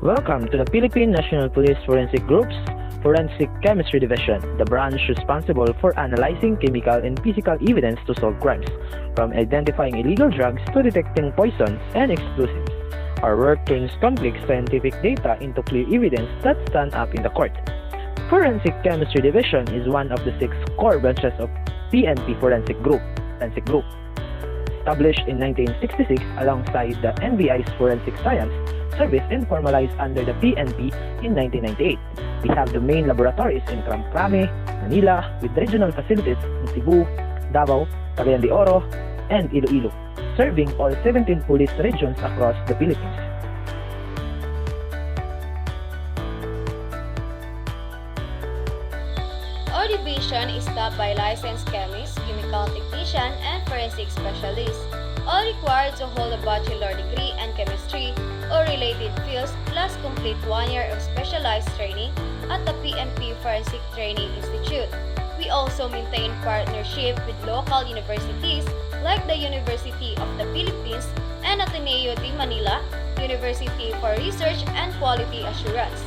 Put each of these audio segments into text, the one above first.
Welcome to the Philippine National Police Forensic Group's Forensic Chemistry Division, the branch responsible for analyzing chemical and physical evidence to solve crimes, from identifying illegal drugs to detecting poisons and explosives. Our work turns complex scientific data into clear evidence that stand up in the court. Forensic Chemistry Division is one of the 6 core branches of PNP Forensic Group. Established in 1966 alongside the NBI's Forensic Science Service and formalized under the PNP in 1998. We have the main laboratories in Crame, Manila, with regional facilities in Cebu, Davao, Cagayan de Oro, and Iloilo, serving all 17 police regions across the Philippines. Our division is staffed by licensed chemists, chemical technician, and forensic specialists, all required to hold a bachelor degree in chemistry or related fields, plus complete 1 year of specialized training at the PNP Forensic Training Institute. We also maintain partnership with local universities like the University of the Philippines and Ateneo de Manila, University for Research and Quality Assurance.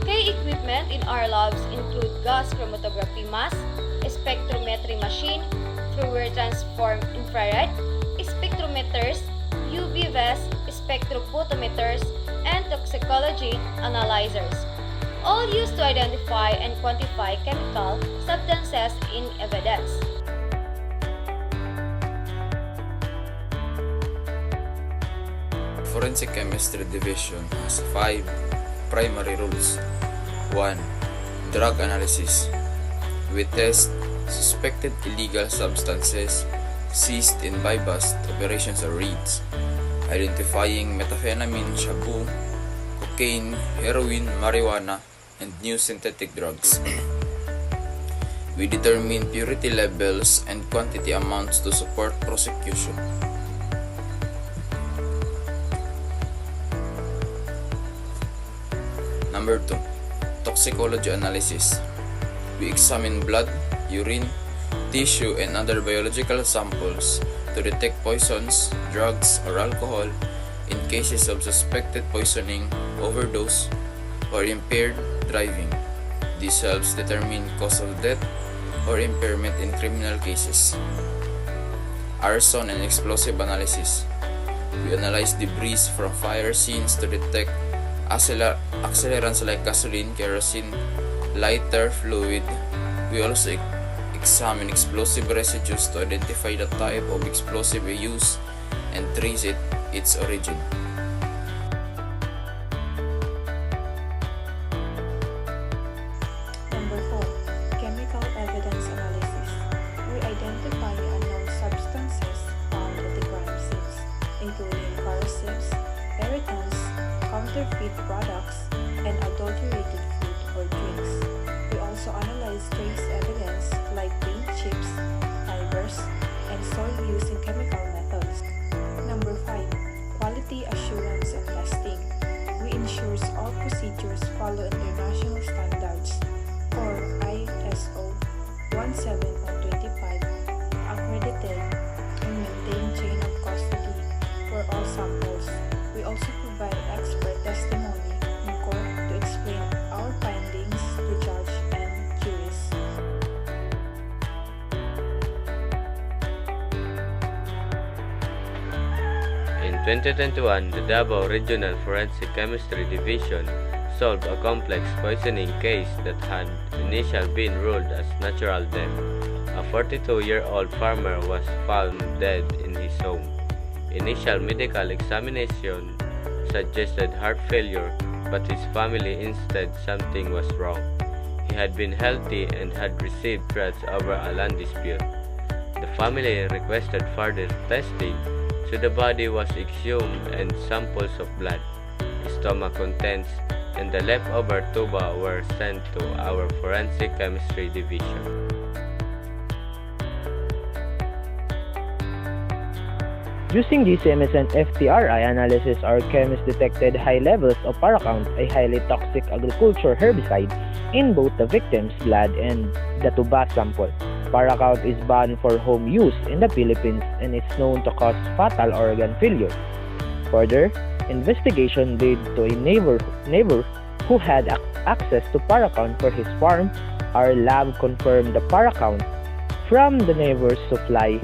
Key equipment in our labs include gas chromatography mask, spectrometry machine, Fourier transform infrared, spectrometers, UV vest, spectrophotometers, and toxicology analyzers, all used to identify and quantify chemical substances in evidence. Forensic Chemistry Division has 5 primary rules. 1. Drug analysis. We test suspected illegal substances seized in buy-bust operations or raids, identifying methamphetamine, shabu, cocaine, heroin, marijuana, and new synthetic drugs. We determine purity levels and quantity amounts to support prosecution. Number 2. Toxicology analysis. We examine blood, urine, tissue, and other biological samples to detect poisons, drugs, or alcohol in cases of suspected poisoning, overdose, or impaired driving. This helps determine cause of death or impairment in criminal cases. Arson and explosive analysis. We analyze debris from fire scenes to detect accelerants like gasoline, kerosene, lighter fluid. We also examine explosive residues to identify the type of explosive we use and trace its origin. Number 4. Chemical evidence analysis. We identify unknown substances found at the crime scenes, including corrosives, irritants, counterfeit products, and adulterated food or drinks. We also analyze trace evidence like paint chips, fibers, and soil using chemical methods. Number 5. Quality assurance and testing. We ensure all procedures follow international standards or ISO 17025 accredited and maintain chain of custody for all samples. We also provide expert testimony in court to explain our findings to judge and juries. In 2021, the Davao Regional Forensic Chemistry Division solved a complex poisoning case that had initially been ruled as natural death. A 42-year-old farmer was found dead in his home. Initial medical examination suggested heart failure, but his family insisted something was wrong. He had been healthy and had received threats over a land dispute. The family requested further testing, so the body was exhumed and samples of blood, stomach contents, and the leftover tuba were sent to our Forensic Chemistry Division. Using GCMS and FTRI analysis, our chemists detected high levels of Paracount, a highly toxic agriculture herbicide, in both the victim's blood and the tuba sample. Paracount is banned for home use in the Philippines and is known to cause fatal organ failure. Further, investigation led to a neighbor who had access to Paracount for his farm. Our lab confirmed the Paracount from the neighbor's supply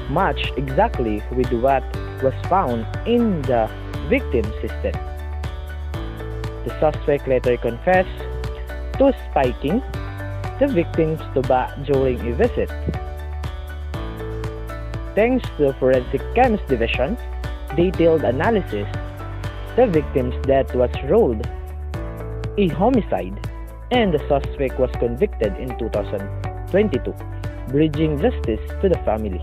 matched exactly with what was found in the victim's system. The suspect later confessed to spiking the victim's tuba during a visit. Thanks to the Forensic Chemist Division detailed analysis, the victim's death was ruled a homicide and the suspect was convicted in 2022, bridging justice to the family.